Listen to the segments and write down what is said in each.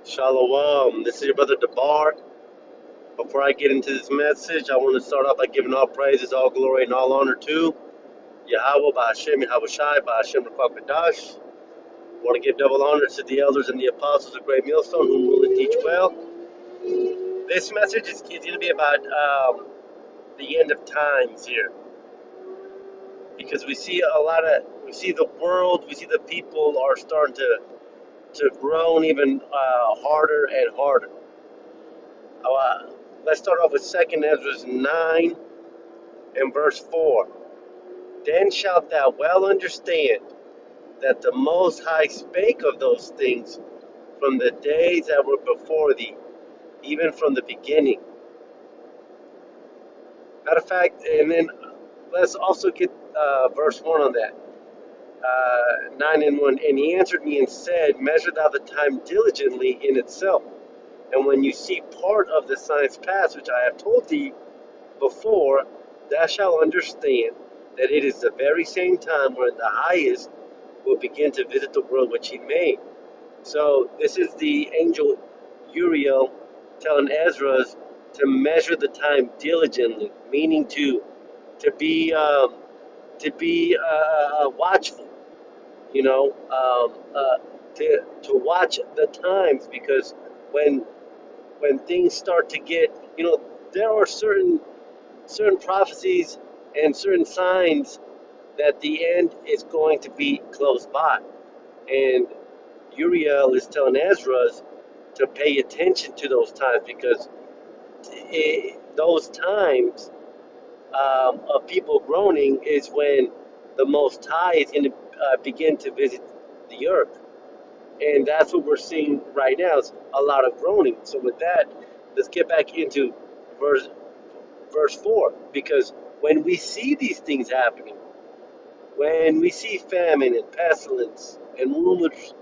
Shalom. This is your brother Debar. Before I get into this message, I want to start off by giving all praises, all glory, and all honor to Yahweh, Ba'Hashem, Yahweh Shai, Ba'Hashem, Rakakadash. I want to give double honor to the elders and the apostles of Great Millstone who rule and teach well. This message is going to be about the end of times here. Because we see the world, we see the people are starting to groan even harder and harder. Uh, let's start off with 2nd Ezra 9 and verse 4. Then shalt thou well understand that the Most High spake of those things from the days that were before thee, even from the beginning. Matter of fact, and then let's also get verse 1 on that. 9 and 1. And he answered me and said, Measure thou the time diligently in itself. And when you see part of the signs pass, which I have told thee before, thou shalt understand that it is the very same time when the highest will begin to visit the world which he made. So this is the angel Uriel telling Ezra to measure the time diligently, meaning to be watchful, to watch the times, because when things start to get, there are certain prophecies and certain signs that the end is going to be close by. And Uriel is telling Ezra to pay attention to those times, because those times of people groaning is when the Most High is going to begin to visit the earth. And that's what we're seeing right now, is a lot of groaning. So with that, let's get back into verse 4, because when we see these things happening, when we see famine and pestilence and rumors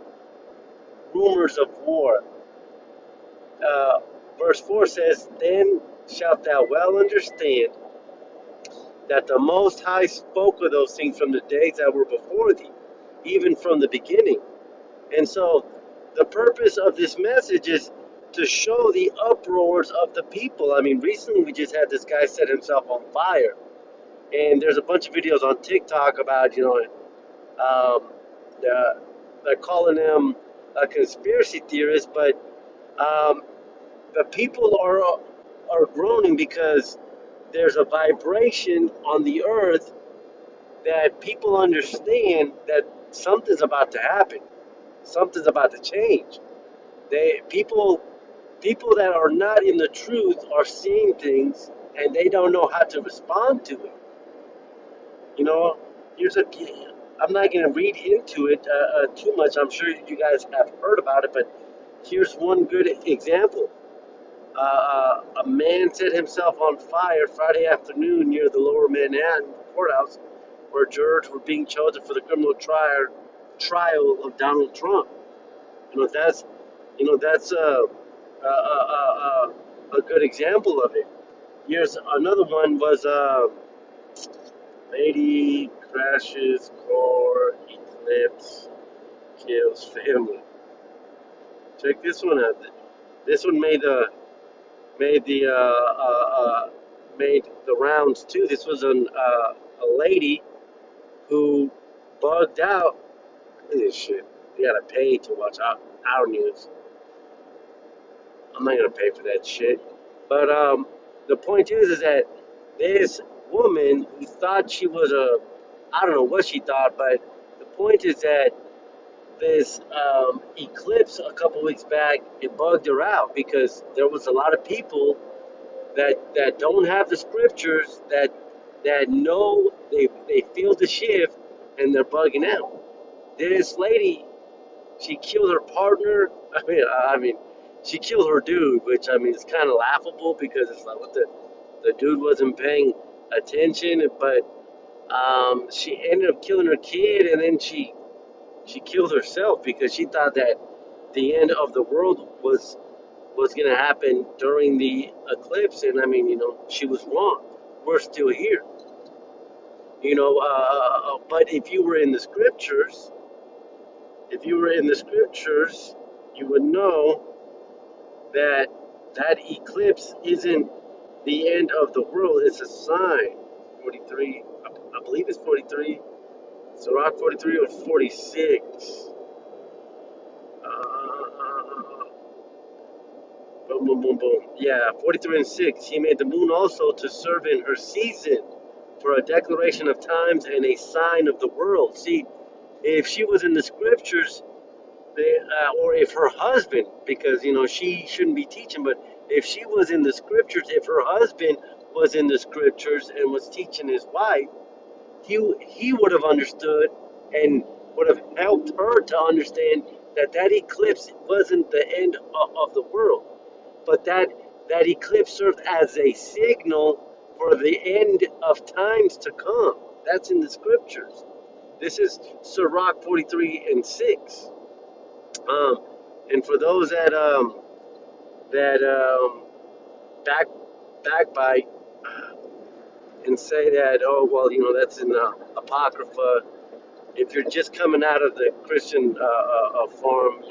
of war, verse 4 says, Then shalt thou well understand that the Most High spoke of those things from the days that were before thee, even from the beginning. And so the purpose of this message is to show the uproars of the people. I mean, recently we just had this guy set himself on fire. And there's a bunch of videos on TikTok about, they're calling him a conspiracy theorist, but the people are groaning because there's a vibration on the earth that people understand that something's about to happen, something's about to change. People that are not in the truth are seeing things and they don't know how to respond to it. Here's I'm not going to read into it too much. I'm sure you guys have heard about it, but here's one good example. A man set himself on fire Friday afternoon near the Lower Manhattan courthouse, where jurors were being chosen for the criminal trial of Donald Trump. That's a good example of it. Here's another one. Was lady crashes car, eclipse, kills family. Check this one out. This one made the rounds too. This was a lady who bugged out. Look at this shit. You gotta pay to watch our news. I'm not gonna pay for that shit. But the point is that this woman who thought she was I don't know what she thought, but the point is that this eclipse a couple weeks back, it bugged her out, because there was a lot of people that don't have the scriptures, that know they feel the shift, and they're bugging out. This lady, she killed her partner. I mean, she killed her dude, which is kind of laughable, because it's like, what, the dude wasn't paying attention, but she ended up killing her kid, and then she killed herself because she thought that the end of the world was going to happen during the eclipse. And she was wrong. We're still here. But if you were in the scriptures, you would know that that eclipse isn't the end of the world. It's a sign. 43, I believe it's 43. Sirach 43 or 46. Boom, boom, boom, boom. Yeah, 43 and 6. He made the moon also to serve in her season for a declaration of times and a sign of the world. See, if she was in the scriptures, or if her husband, because she shouldn't be teaching, but if she was in the scriptures, if her husband was in the scriptures and was teaching his wife, he would have understood and would have helped her to understand that that eclipse wasn't the end of the world, but that eclipse served as a signal for the end of times to come. That's in the scriptures. This is Sirach 43 and 6. Um, and for those that back backbite and say that, oh well, that's in apocrypha. If you're just coming out of the Christian form,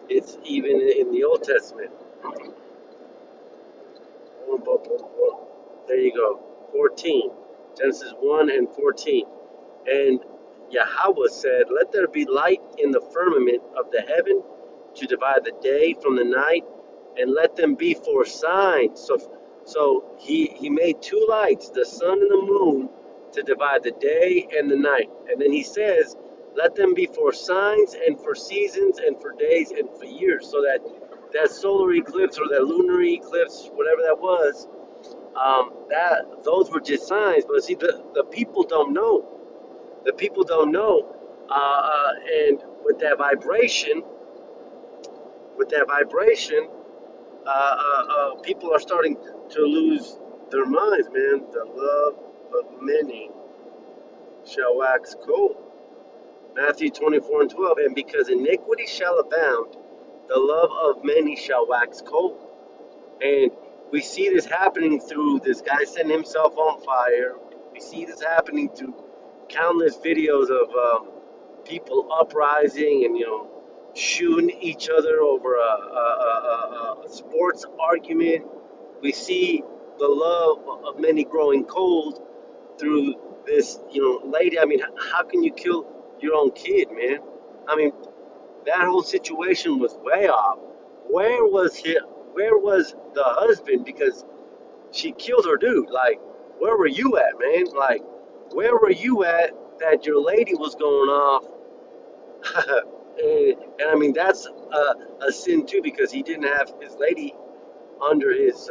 it's even in the Old Testament. There you go. 14. Genesis 1 and 14. And Yahweh said, let there be light in the firmament of the heaven to divide the day from the night, and let them be for signs. So he made two lights, the sun and the moon, to divide the day and the night. And then he says, let them be for signs and for seasons and for days and for years, so that that solar eclipse or that lunar eclipse, whatever that was, that those were just signs. But see, the people don't know. The people don't know, and with that vibration, people are starting to lose their minds, man. The love of many shall wax cold. Matthew 24 and 12. And because iniquity shall abound, the love of many shall wax cold. And we see this happening through this guy setting himself on fire. We see this happening through countless videos of people uprising and shooting each other over a sports argument. We see the love of many growing cold through this lady. I mean, how can you kill your own kid, man? I mean, that whole situation was way off. Where was he? Where was the husband? Because she killed her dude. Like, where were you at, man? Like, where were you at that your lady was going off? And I mean, that's a sin too, because he didn't have his lady under his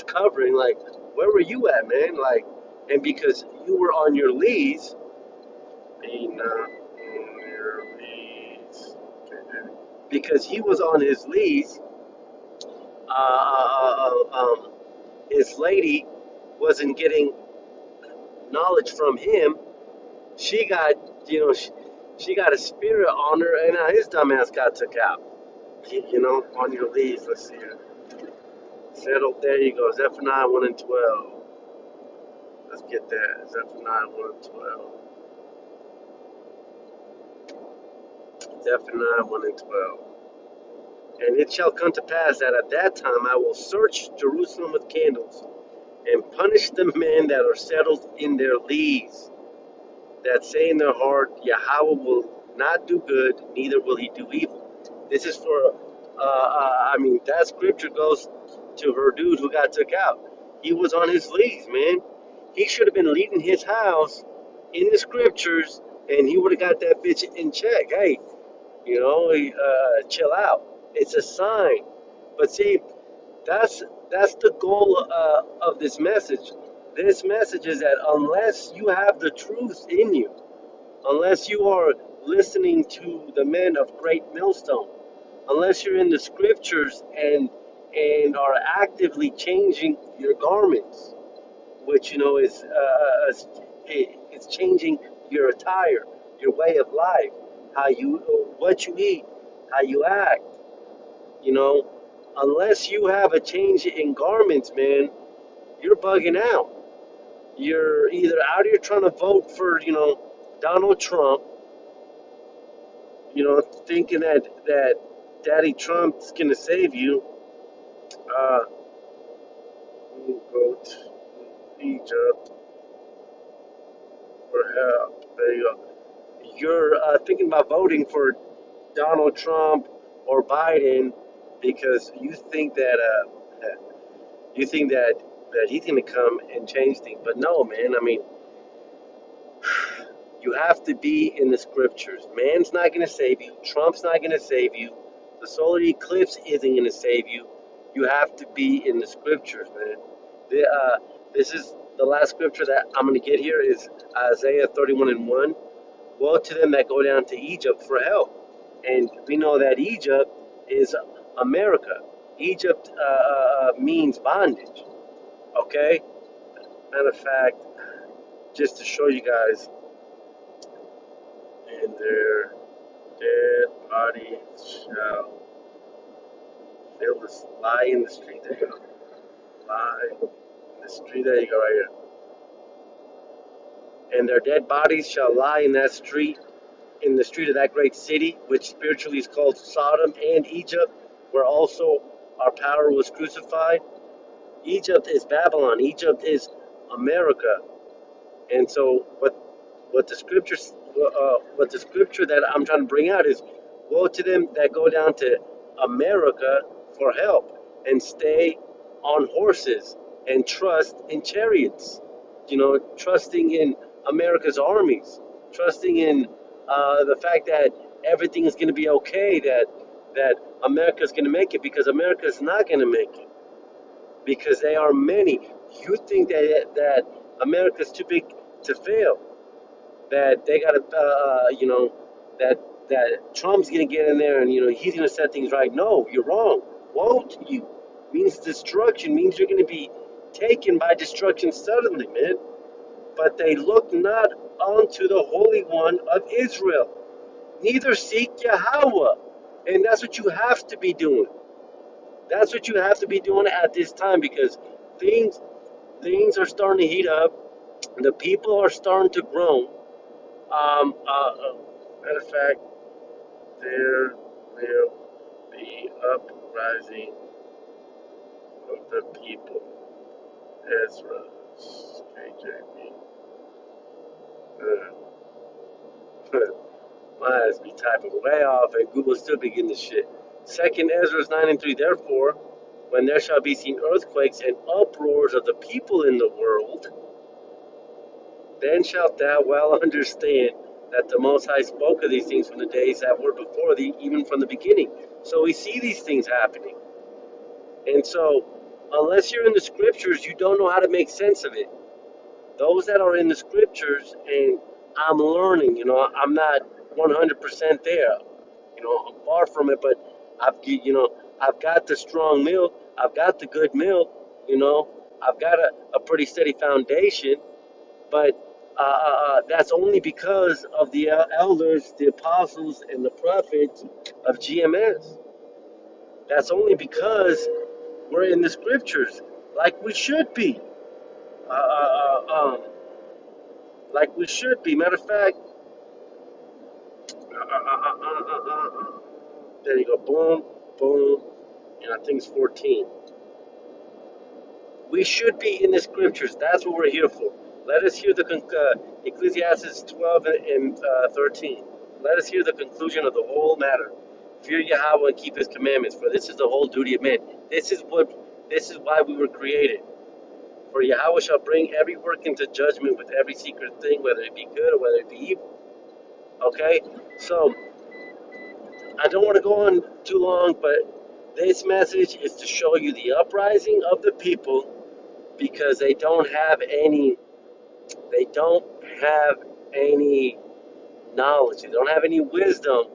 covering. Like, where were you at, man? Like, and because you were on your lees, being on your lees, because he was on his lees, his lady wasn't getting knowledge from him. She got, she got a spirit on her, and his dumbass got took out. On your leaves. Let's see here. Settled. There you go. Zephaniah 1 and 12. Let's get that. Zephaniah 1 and 12. Zephaniah 1 and 12. And it shall come to pass that at that time I will search Jerusalem with candles, and punish the men that are settled in their lees, that say in their heart, Yahweh will not do good, neither will he do evil. This is for, I mean, that scripture goes to her dude who got took out. He was on his lees, man. He should have been leading his house in the scriptures, and he would have got that bitch in check. Hey, chill out. It's a sign. But see, that's the goal of this message. This message is that unless you have the truth in you, unless you are listening to the men of Great Millstone, unless you're in the scriptures and are actively changing your garments, which is it's changing your attire, your way of life, what you eat, how you act. Unless you have a change in garments, man, you're bugging out. You're either out here trying to vote for, Donald Trump, thinking that Daddy Trump's gonna save you, uh, go to Egypt for help. There you go. You're thinking about voting for Donald Trump or Biden because you think that he's gonna come and change things. But no, man. I mean, you have to be in the scriptures. Man's not going to save you. Trump's not going to save you. The solar eclipse isn't going to save you. You have to be in the scriptures, man. This is the last scripture that I'm going to get here is Isaiah 31 and 1. Woe to them that go down to Egypt for help. And we know that Egypt is America. Egypt means bondage. Okay? Matter of fact, just to show you guys, and their dead bodies shall lie in the street. There you go. Lie in the street. There you go, right here. And their dead bodies shall lie in that street, in the street of that great city, which spiritually is called Sodom and Egypt, where also our power was crucified. Egypt is Babylon. Egypt is America. And so, what the scripture that I'm trying to bring out is, woe to them that go down to America for help and stay on horses and trust in chariots. Trusting in America's armies, trusting in the fact that everything is going to be okay, that America is going to make it, because America is not going to make it, because they are many. You think that America's too big to fail, that they got to, that Trump's going to get in there and, he's going to set things right. No, you're wrong. Woe to you means destruction, means you're going to be taken by destruction suddenly, man. But they look not unto the Holy One of Israel, neither seek Yahweh. And that's what you have to be doing. That's what you have to be doing at this time, because things are starting to heat up. The people are starting to groan. Matter of fact, there will be uprising of the people. Ezra, KJV. My ass be typing way off, and Google still be getting this shit. Second Ezra 9 and 3. Therefore, when there shall be seen earthquakes and uproars of the people in the world, then shalt thou well understand that the Most High spoke of these things from the days that were before thee, even from the beginning. So we see these things happening. And so, unless you're in the scriptures, you don't know how to make sense of it. Those that are in the scriptures, and I'm learning, I'm not 100% there. I'm far from it, but I've got the strong milk. I've got the good milk. I've got a pretty steady foundation, but that's only because of the elders, the apostles, and the prophets of GMS. That's only because we're in the scriptures, like we should be. Like we should be. Matter of fact, there you go. Boom, boom, and I think it's 14. We should be in the scriptures. That's what we're here for. Let us hear the Ecclesiastes 12 and 13. Let us hear the conclusion of the whole matter. Fear Yahweh and keep His commandments, for this is the whole duty of man. This is why we were created. For Yahweh shall bring every work into judgment with every secret thing, whether it be good or whether it be evil. Okay? So, I don't want to go on too long, but this message is to show you the uprising of the people, because they don't have any knowledge, they don't have any wisdom,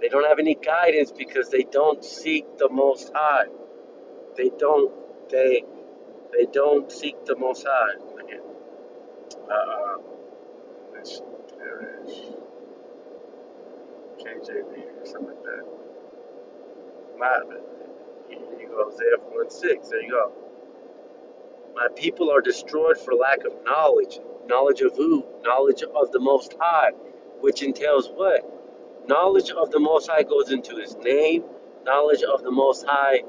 they don't have any guidance, because they don't seek the Most High. They don't seek the Most High. Again, let's perish. KJV or something like that. Here you go, Isaiah 4 and 6. There you go. My people are destroyed for lack of knowledge. Knowledge of who? Knowledge of the Most High, which entails what? Knowledge of the Most High goes into His name. Knowledge of the Most High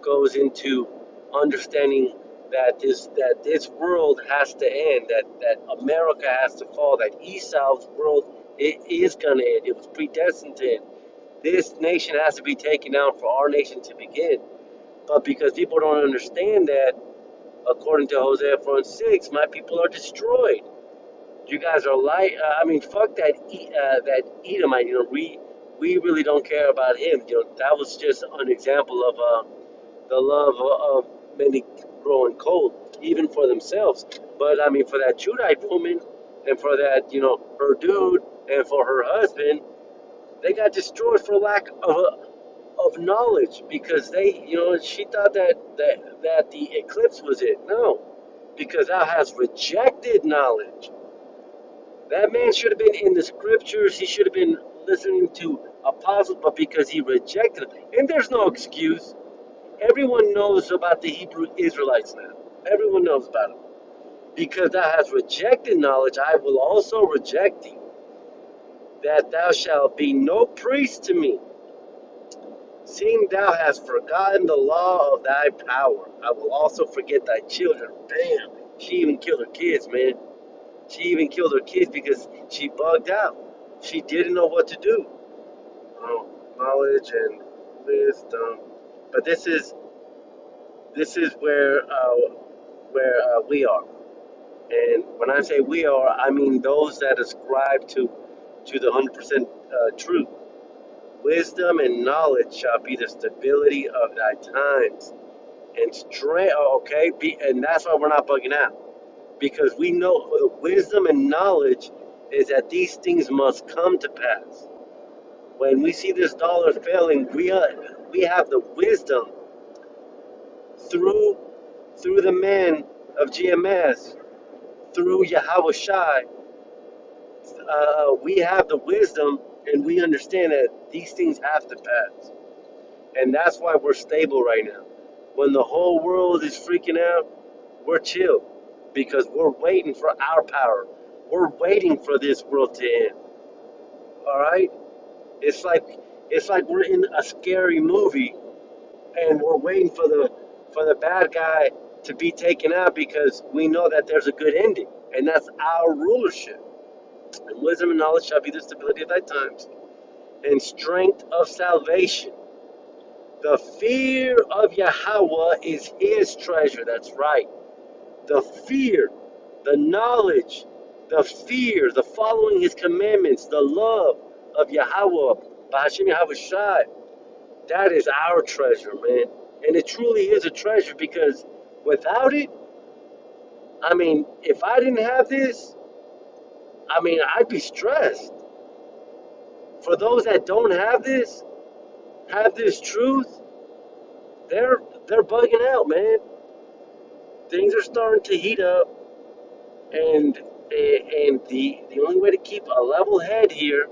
goes into understanding that this world has to end, that America has to fall, that Esau's world it is gonna end. It was predestined to end. This nation has to be taken out for our nation to begin. But because people don't understand that, according to Hosea 4 and 6, my people are destroyed. You guys are like, I mean, fuck that Edomite. We really don't care about him. That was just an example of the love of many growing cold, even for themselves. But I mean, for that Judite woman, and for that her dude, and for her husband, they got destroyed for lack of knowledge because she thought that the eclipse was it. No, because thou hast rejected knowledge. That man should have been in the scriptures. He should have been listening to apostles, but because he rejected them, and there's no excuse. Everyone knows about the Hebrew Israelites now. Everyone knows about them. Because thou hast rejected knowledge, I will also reject thee, that thou shalt be no priest to me. Seeing thou hast forgotten the law of thy power, I will also forget thy children. Bam! She even killed her kids, man. She even killed her kids because she bugged out. She didn't know what to do. Oh, knowledge and wisdom. But this is where we are. And when I say we are, I mean those that ascribe to the 100% truth. Wisdom and knowledge shall be the stability of thy times and strength. Okay, and that's why we're not bugging out, because we know the wisdom and knowledge is that these things must come to pass. When we see this dollar failing, we have the wisdom through the men of GMS, through Yahweh Shai. We have the wisdom, and we understand that these things have to pass. And that's why we're stable right now. When the whole world is freaking out, we're chill because we're waiting for our power. We're waiting for this world to end. All right? It's like we're in a scary movie and we're waiting for the bad guy to be taken out because we know that there's a good ending, and that's our rulership. And wisdom and knowledge shall be the stability of thy times, and strength of salvation. The fear of Yahweh is his treasure. That's right. The fear, the knowledge, the fear, the following his commandments, the love of Yahweh, Bahashim Yahweh Shai. That is our treasure, man. And it truly is a treasure because without it, I mean, if I didn't have this, I mean, I'd be stressed. For those that don't have this truth, they're bugging out, man. Things are starting to heat up, and the only way to keep a level head here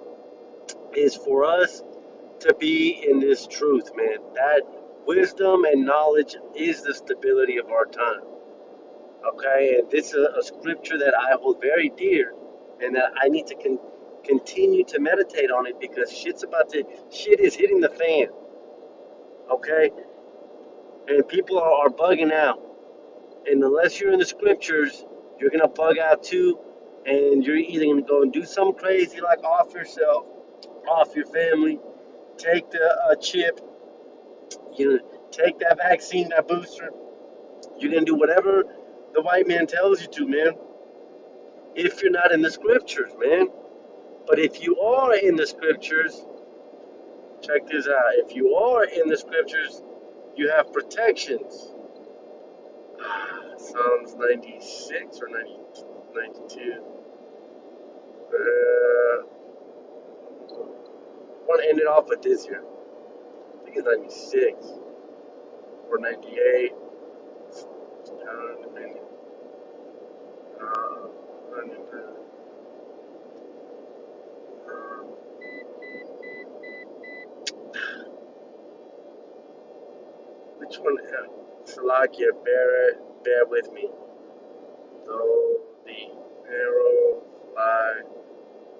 is for us to be in this truth, man. That wisdom and knowledge is the stability of our time. Okay, and this is a scripture that I hold very dear, and that I need to continue to meditate on it because shit is hitting the fan. Okay, and people are bugging out, and unless you're in the scriptures, you're gonna bug out too, and you're either gonna go and do something crazy like off yourself, off your family, take the chip, take that vaccine, that booster. You're gonna do whatever the white man tells you to, man. If you're not in the scriptures, man. But if you are in the scriptures, check this out. If you are in the scriptures, you have protections. Psalms 96 or 90, 92. I want to end it off with this here. I think it's 96 or 98. Depending. Which one? Salakia, bear with me. Though the arrow fly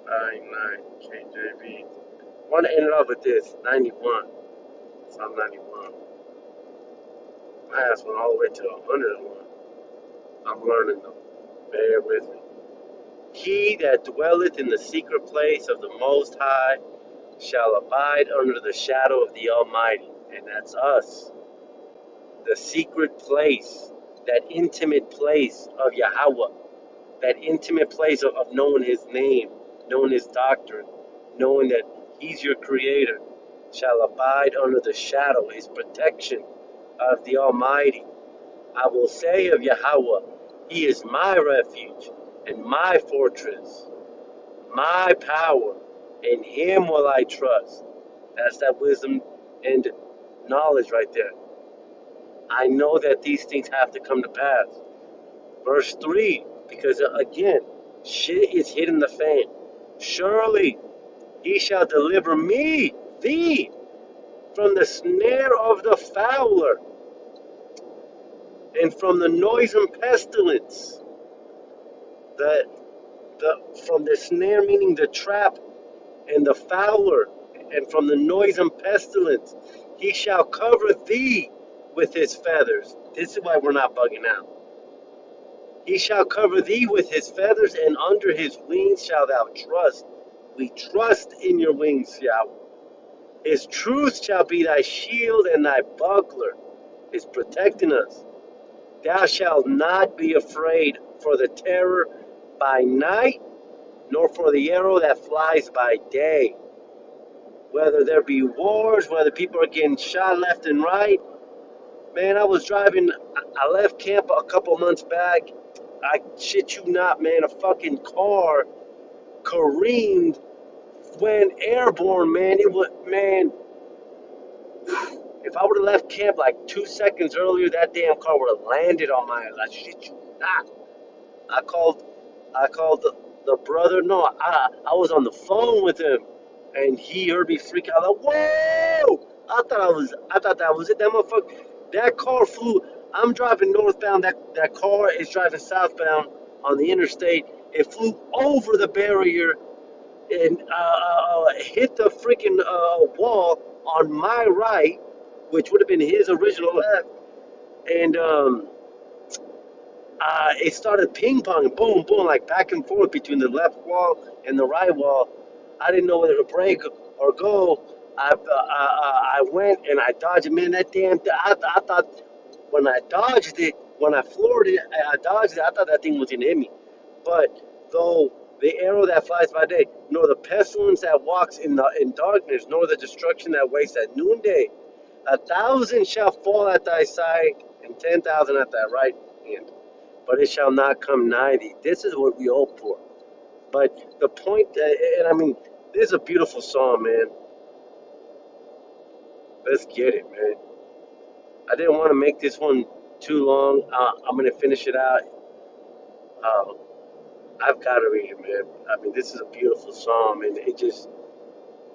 by night, KJV. I want to end it off with this, 91. Psalm 91. My ass went all the way to 101. I'm learning them. Bear with me. He that dwelleth in the secret place of the Most High shall abide under the shadow of the Almighty. And that's us. The secret place, that intimate place of Yahweh, that intimate place of knowing His name, knowing His doctrine, knowing that He's your Creator, shall abide under the shadow, His protection of the Almighty. I will say of Yahweh, He is my refuge and my fortress, my power. In Him will I trust. That's that wisdom and knowledge right there. I know that these things have to come to pass. Verse 3, because again, shit is hitting the fan. Surely He shall deliver me, thee, from the snare of the fowler and from the noisome pestilence. From the snare, meaning the trap, and the fowler, and from the noisome pestilence. He shall cover thee with His feathers. This is why we're not bugging out. He shall cover thee with His feathers, and under His wings shalt thou trust. We trust in your wings, Yahweh. His truth shall be thy shield and thy buckler. Is protecting us. Thou shalt not be afraid for the terror by night, nor for the arrow that flies by day. Whether there be wars, whether people are getting shot left and right. Man, I was driving, I left camp a couple months back. I shit you not, man, a fucking car careened, went airborne, man. It was, man, if I would have left camp like 2 seconds earlier, that damn car would have landed on my ass. I shit you not. I called the brother. No, I was on the phone with him, and he heard me freak out. Like, whoa! I thought that was it. That motherfucker, that car flew. I'm driving northbound. That car is driving southbound on the interstate. It flew over the barrier and hit the freaking wall on my right, which would have been his original left, and it started ping pong, boom, boom, like back and forth between the left wall and the right wall. I didn't know whether to break or go. I went and I dodged it. Man, that damn, I thought when I dodged it, when I floored it, I dodged it, I thought that thing was going to hit me. But though the arrow that flies by day, nor the pestilence that walks in darkness, nor the destruction that wastes at noonday, 1,000 shall fall at thy side, and 10,000 at thy right hand, but it shall not come nigh thee. This is what we hope for. But the point, and I mean, this is a beautiful song, man. Let's get it, man. I didn't want to make this one too long. I'm going to finish it out. I've got to read it, man. I mean, this is a beautiful song, and it just,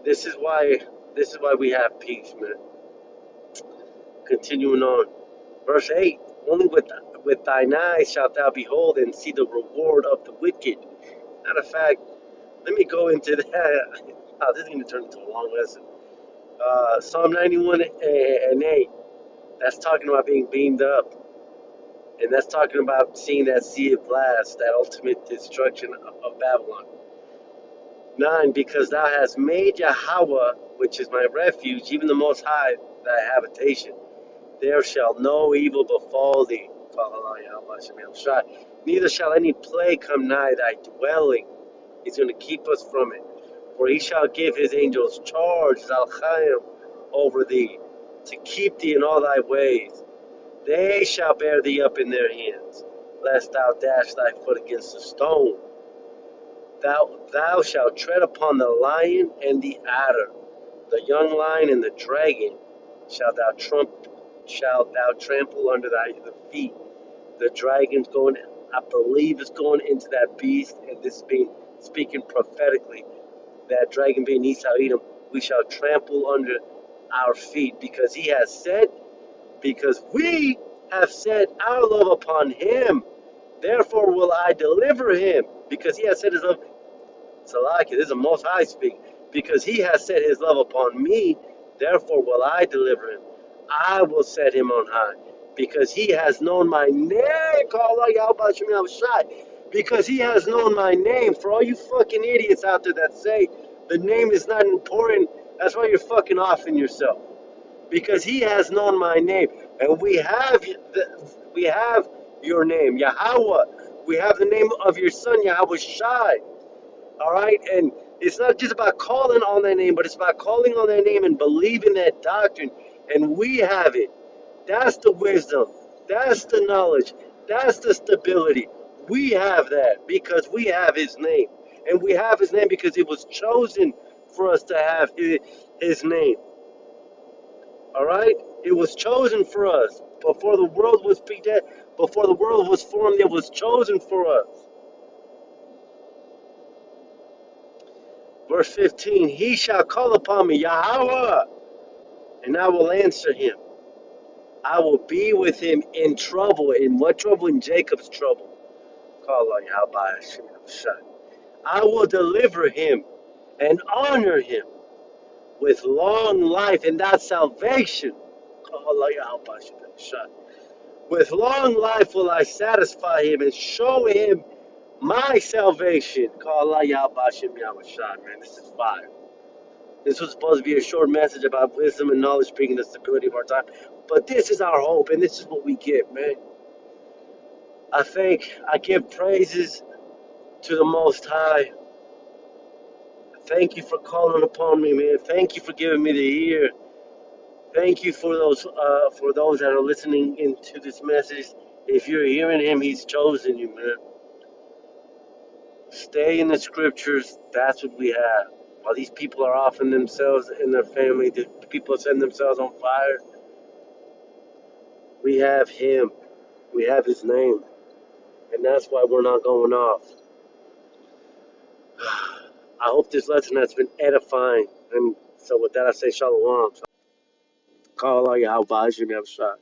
this is why we have peace, man. Continuing on. Verse 8, only with thine eyes shalt thou behold and see the reward of the wicked. Matter of fact, let me go into that. Oh, this is going to turn into a long lesson. Psalm 91 and 8, that's talking about being beamed up. And that's talking about seeing that sea of glass, that ultimate destruction of Babylon. 9, because thou hast made Yahweh, which is my refuge, even the Most High, thy habitation. There shall no evil befall thee. Neither shall any plague come nigh thy dwelling. He's going to keep us from it. For he shall give his angels charge, Zalchayim, over thee, to keep thee in all thy ways. They shall bear thee up in their hands, lest thou dash thy foot against a stone. Thou shalt tread upon the lion and the adder, the young lion and the dragon shalt thou trample under thy feet. The dragon's going, I believe, is going into that beast, and this is being speaking prophetically. That dragon being Esau Edom, we shall trample under our feet, because he has said, because we have set our love upon him. Therefore will I deliver him, because he has set his love. Salaki, this is a Most High speak. Because he has set his love upon me, Therefore will I deliver him. I will set him on high, because he has known my name. Call out Yahweh Shem Yahweh Shai. Because he has known my name. For all you fucking idiots out there that say the name is not important, that's why you're fucking off in yourself. Because he has known my name, and we have your name, Yahweh. We have the name of your son, Yahweh Shai. All right, and it's not just about calling on that name, but it's about calling on that name and believing that doctrine. And we have it. That's the wisdom. That's the knowledge. That's the stability. We have that because we have His name, and we have His name because it was chosen for us to have His name. All right, it was chosen for us before the world was before the world was formed. It was chosen for us. Verse 15, he shall call upon me, Yahweh, and I will answer him. I will be with him in trouble. In what trouble? In Jacob's trouble. Call on Yahweh Hashem Shai. I will deliver him and honor him with long life, and that's salvation. Call on Yahweh Hashem Shai. With long life will I satisfy him and show him my salvation. Call on Yahweh Hashem Shai. Man, this is fire. This was supposed to be a short message about wisdom and knowledge bringing the stability of our time. But this is our hope, and this is what we get, man. I give praises to the Most High. Thank you for calling upon me, man. Thank you for giving me the ear. Thank you for those that are listening into this message. If you're hearing him, he's chosen you, man. Stay in the scriptures. That's what we have. While these people are off in themselves and their family, the people setting themselves on fire, we have him. We have his name. And that's why we're not going off. I hope this lesson has been edifying. And so with that, I say shalom. Call Allah Yahweh, Hashem Yahweh Shai.